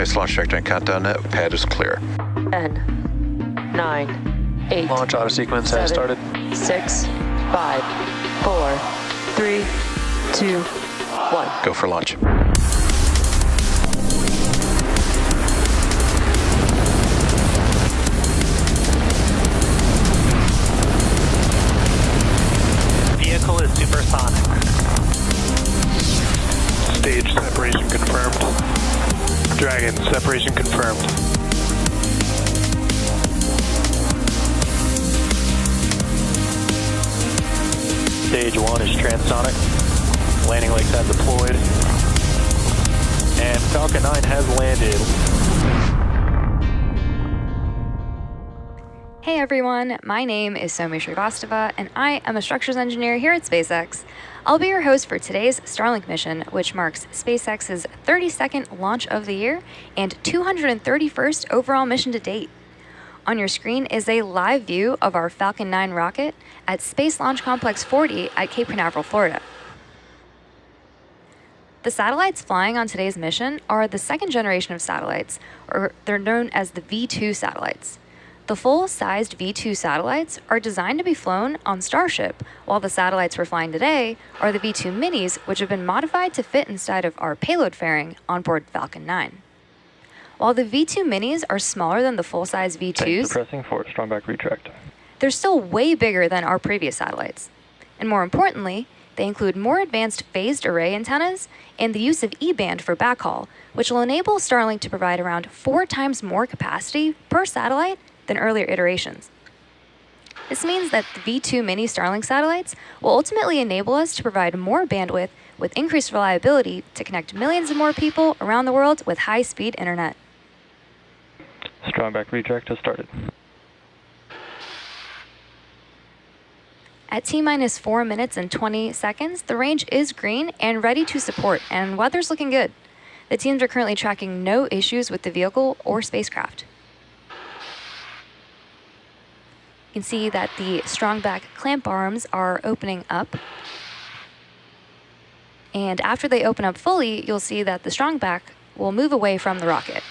Nice launch trajectory countdown. Pad is clear. 10, 9, 8. Launch auto sequence has started. 6, 5, 4, 3, 2, 1. Go for launch. Vehicle is supersonic. Stage separation confirmed. Dragon, separation confirmed. Stage 1 is transonic. Landing legs have deployed. And Falcon 9 has landed. Hey everyone, my name is Somi Srivastava, and I am a structures engineer here at SpaceX. I'll be your host for today's Starlink mission, which marks SpaceX's 32nd launch of the year and 231st overall mission to date. On your screen is a live view of our Falcon 9 rocket at Space Launch Complex 40 at Cape Canaveral, Florida. The satellites flying on today's mission are the second generation of satellites, or they're known as the V2 satellites. The full-sized V2 satellites are designed to be flown on Starship, while the satellites we're flying today are the V2 minis, which have been modified to fit inside of our payload fairing on board Falcon 9. While the V2 minis are smaller than the full-size V2s, Pressing for strong back retract. they're still way bigger than our previous satellites. And more importantly, they include more advanced phased array antennas and the use of E-band for backhaul, which will enable Starlink to provide around 4 times more capacity per satellite than earlier iterations. This means that the V2 mini Starlink satellites will ultimately enable us to provide more bandwidth with increased reliability to connect millions of more people around the world with high-speed internet. Strong back retract has started. At T-minus 4 minutes and 20 seconds, the range is green and ready to support, and weather's looking good. The teams are currently tracking no issues with the vehicle or spacecraft. You can see that the strong back clamp arms are opening up. And after they open up fully, you'll see that the strong back will move away from the rocket.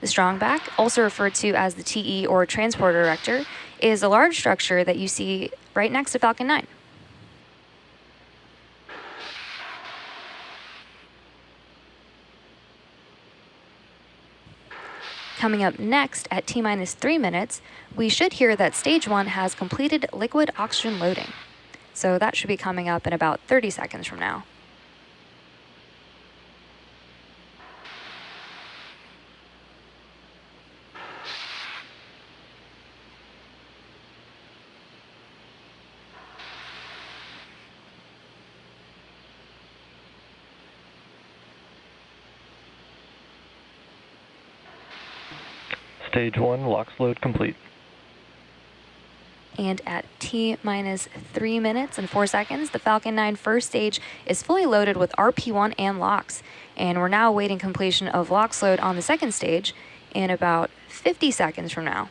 The strong back, also referred to as the TE or transporter erector, is a large structure that you see right next to Falcon 9. Coming up next at T-minus 3 minutes, we should hear that Stage 1 has completed liquid oxygen loading. So that should be coming up in about 30 seconds from now. Stage 1, LOX load complete. And at T-minus 3 minutes and 4 seconds, the Falcon 9 first stage is fully loaded with RP1 and LOX. And we're now awaiting completion of LOX load on the second stage in about 50 seconds from now.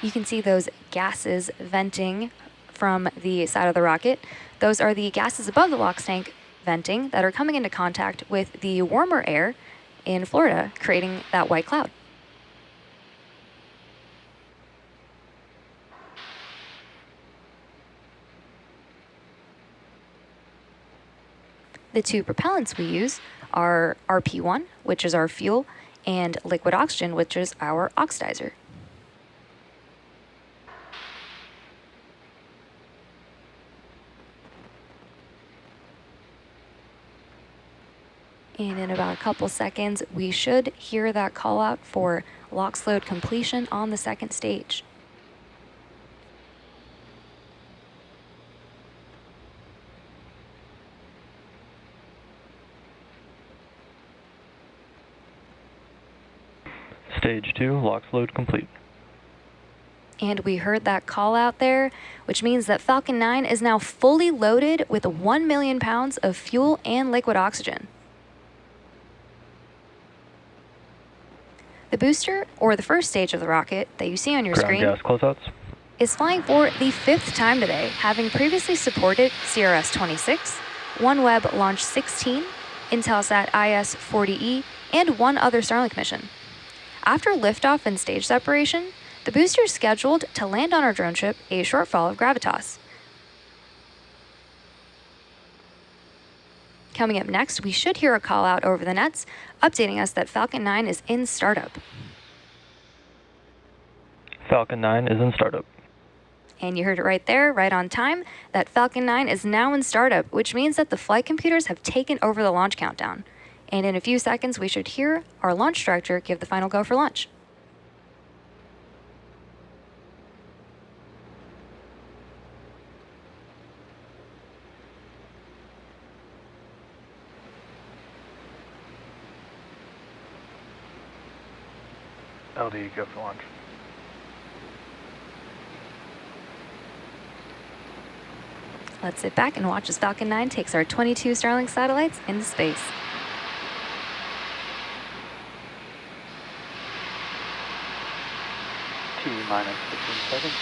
You can see those gases venting from the side of the rocket. Those are the gases above the LOX tank venting that are coming into contact with the warmer air in Florida, creating that white cloud. The two propellants we use are RP1, which is our fuel, and liquid oxygen, which is our oxidizer. And in about a couple seconds, we should hear that call out for LOX load completion on the second stage. Stage 2, LOX load complete. And we heard that call out there, which means that Falcon 9 is now fully loaded with 1 million pounds of fuel and liquid oxygen. The booster, or the first stage of the rocket that you see on your screen, Ground gas closeouts. is flying for the 5th time today, having previously supported CRS-26, OneWeb Launch 16, Intelsat IS-40E, and one other Starlink mission. After liftoff and stage separation, the booster is scheduled to land on our drone ship, a shortfall of Gravitas. Coming up next, we should hear a call out over the nets, updating us that Falcon 9 is in startup. Falcon 9 is in startup. And you heard it right there, right on time, that Falcon 9 is now in startup, which means that the flight computers have taken over the launch countdown. And in a few seconds, we should hear our launch director give the final go for launch. LD, go for launch. Let's sit back and watch as Falcon 9 takes our 22 Starlink satellites into space. T-minus 15 seconds.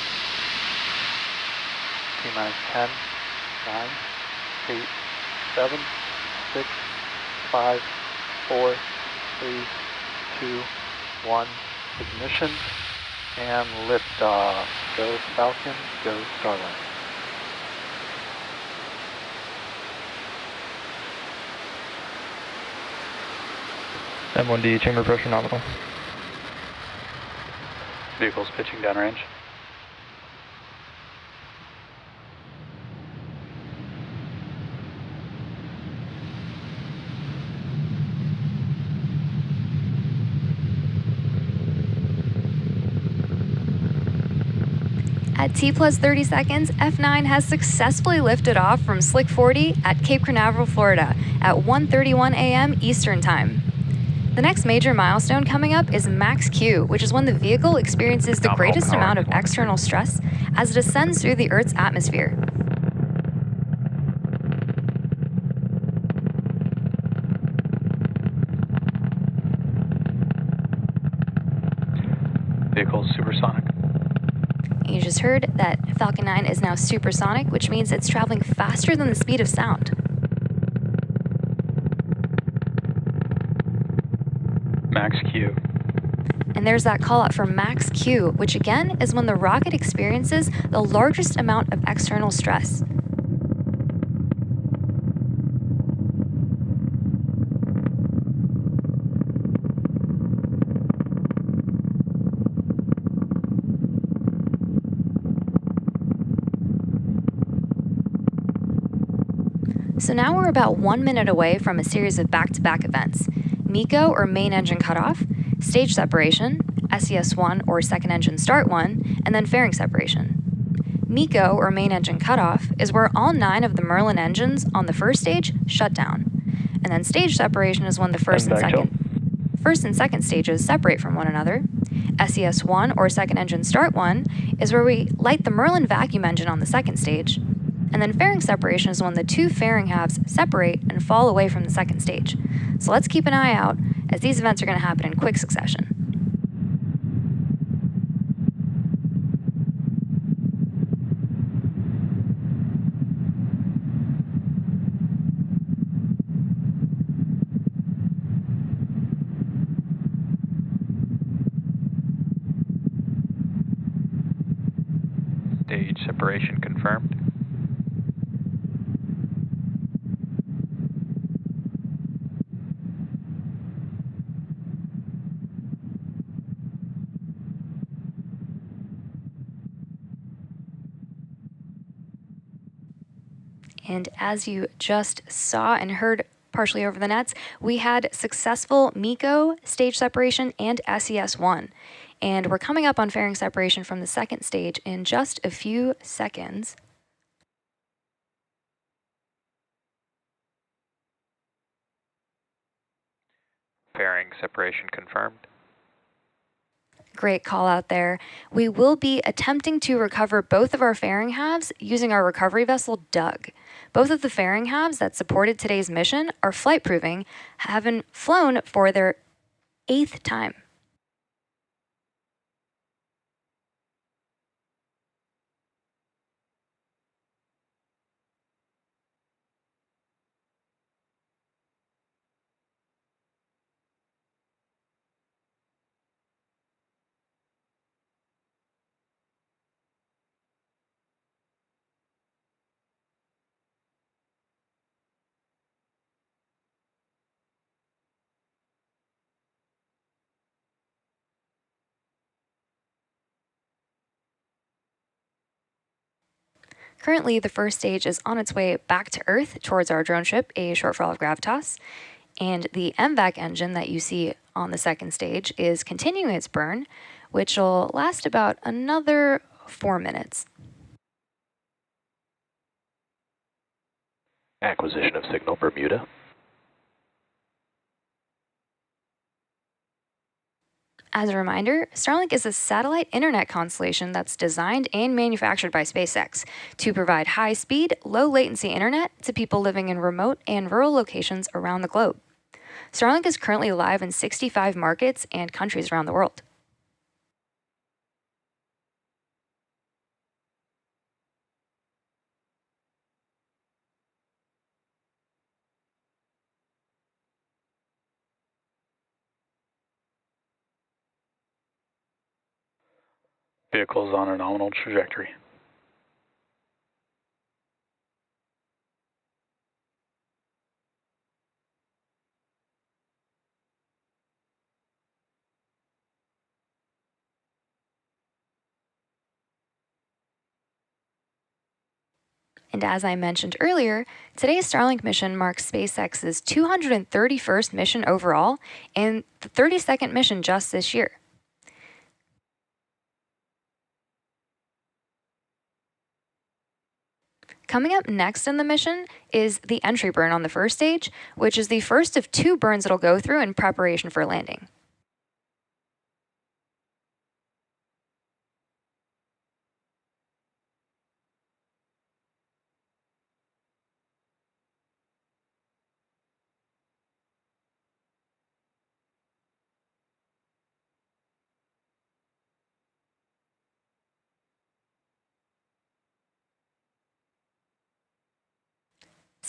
T-minus 10, 9, 8, 7, 6, 5, 4, 3, 2, 1. Ignition and liftoff. Go Falcon, go Starlink. M1D chamber pressure nominal. Vehicles pitching downrange. At T plus 30 seconds, F9 has successfully lifted off from Slick 40 at Cape Canaveral, Florida at 1:31 a.m. Eastern Time. The next major milestone coming up is max Q, which is when the vehicle experiences the greatest amount of external stress as it ascends through the Earth's atmosphere. Vehicle supersonic. You just heard that Falcon 9 is now supersonic, which means it's traveling faster than the speed of sound. Max Q. And there's that call out for max Q, which again is when the rocket experiences the largest amount of external stress. So now we're about 1 minute away from a series of back-to-back events: MECO, or main engine cutoff, stage separation, SES-1, or second engine start 1, and then fairing separation. MECO, or main engine cutoff, is where all 9 of the Merlin engines on the first stage shut down. And then stage separation is when the first and second stages separate from one another. SES-1, or second engine start 1, is where we light the Merlin vacuum engine on the second stage. And then fairing separation is when the 2 fairing halves separate and fall away from the second stage. So let's keep an eye out, as these events are going to happen in quick succession. Stage separation confirmed. And as you just saw and heard partially over the nets, we had successful MECO, stage separation, and SES-1. And we're coming up on fairing separation from the second stage in just a few seconds. Fairing separation confirmed. Great call out there. We will be attempting to recover both of our fairing halves using our recovery vessel, Doug. Both of the fairing halves that supported today's mission are flight proving, having flown for their 8th time. Currently, the first stage is on its way back to Earth towards our drone ship, a shortfall of gravitas, and the MVAC engine that you see on the second stage is continuing its burn, which will last about another 4 minutes. Acquisition of signal Bermuda. As a reminder, Starlink is a satellite internet constellation that's designed and manufactured by SpaceX to provide high-speed, low-latency internet to people living in remote and rural locations around the globe. Starlink is currently live in 65 markets and countries around the world. Vehicles on a nominal trajectory. And as I mentioned earlier, today's Starlink mission marks SpaceX's 231st mission overall and the 32nd mission just this year. Coming up next in the mission is the entry burn on the first stage, which is the first of 2 burns it'll go through in preparation for landing.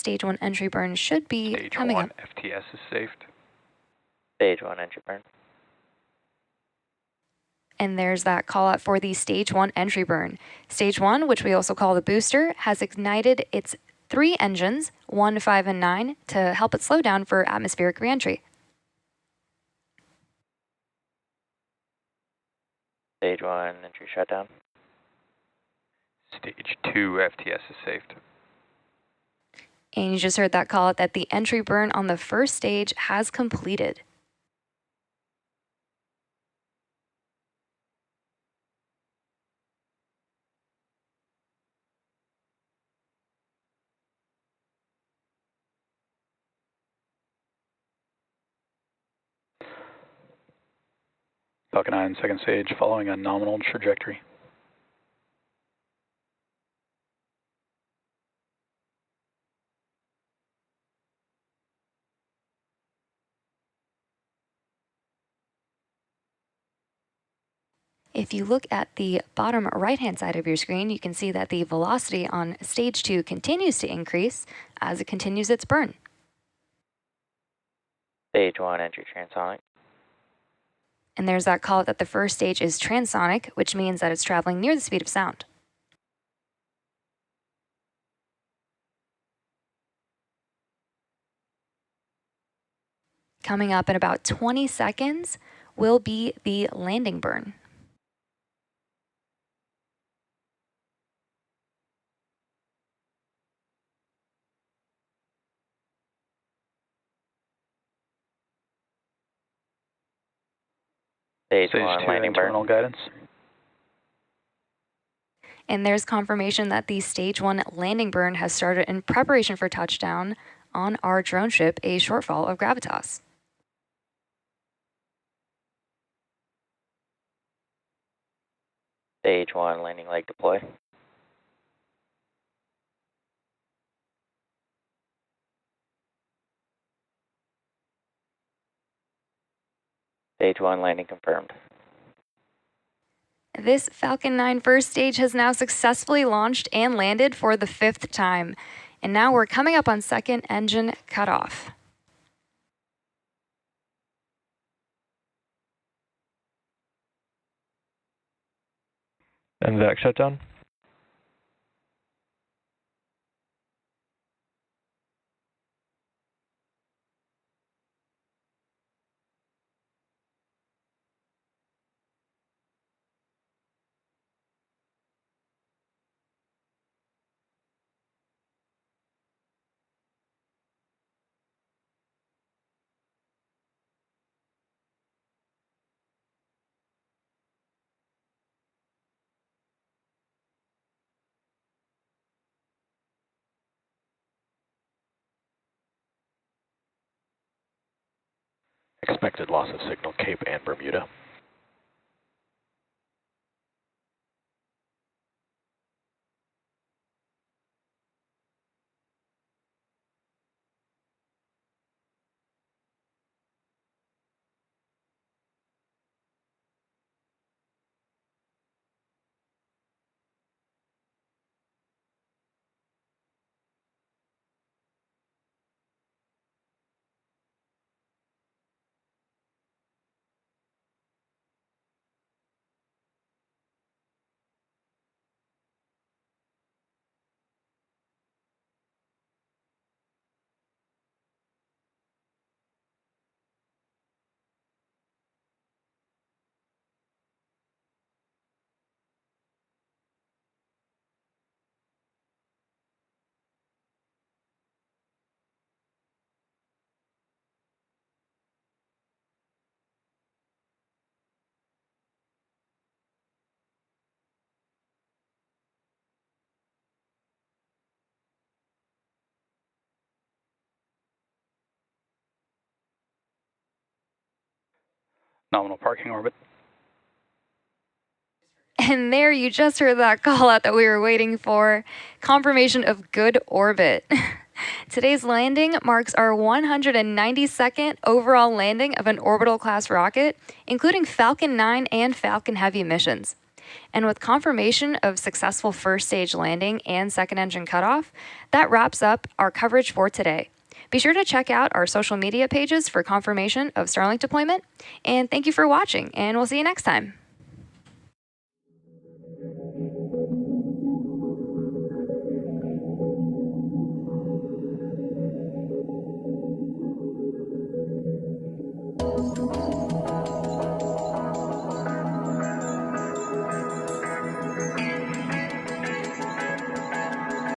Stage 1 entry burn should be Stage coming 1 up. FTS is safed. Stage 1 entry burn. And there's that call out for the Stage 1 entry burn. Stage 1, which we also call the booster, has ignited its 3 engines, 1, 5, and 9, to help it slow down for atmospheric reentry. Stage 1 entry shutdown. Stage 2 FTS is safed. And you just heard that call out that the entry burn on the first stage has completed. Falcon 9 second stage following a nominal trajectory. If you look at the bottom right-hand side of your screen, you can see that the velocity on stage 2 continues to increase as it continues its burn. Stage 1 entry transonic. And there's that call that the first stage is transonic, which means that it's traveling near the speed of sound. Coming up in about 20 seconds will be the landing burn. Stage Stage 1 2 landing burn. internal guidance. And there's confirmation that the Stage 1 landing burn has started in preparation for touchdown on our drone ship, a shortfall of gravitas. Stage 1 landing leg deploy. Stage 1 landing confirmed. This Falcon 9 first stage has now successfully launched and landed for the 5th time. And now we're coming up on second engine cutoff. And VAC shutdown. Expected loss of signal Cape and Bermuda. Nominal parking orbit. And there you just heard that call out that we were waiting for. Confirmation of good orbit. Today's landing marks our 192nd overall landing of an orbital class rocket, including Falcon 9 and Falcon Heavy missions. And with confirmation of successful first stage landing and second engine cutoff, that wraps up our coverage for today. Be sure to check out our social media pages for confirmation of Starlink deployment. And thank you for watching, and we'll see you next time.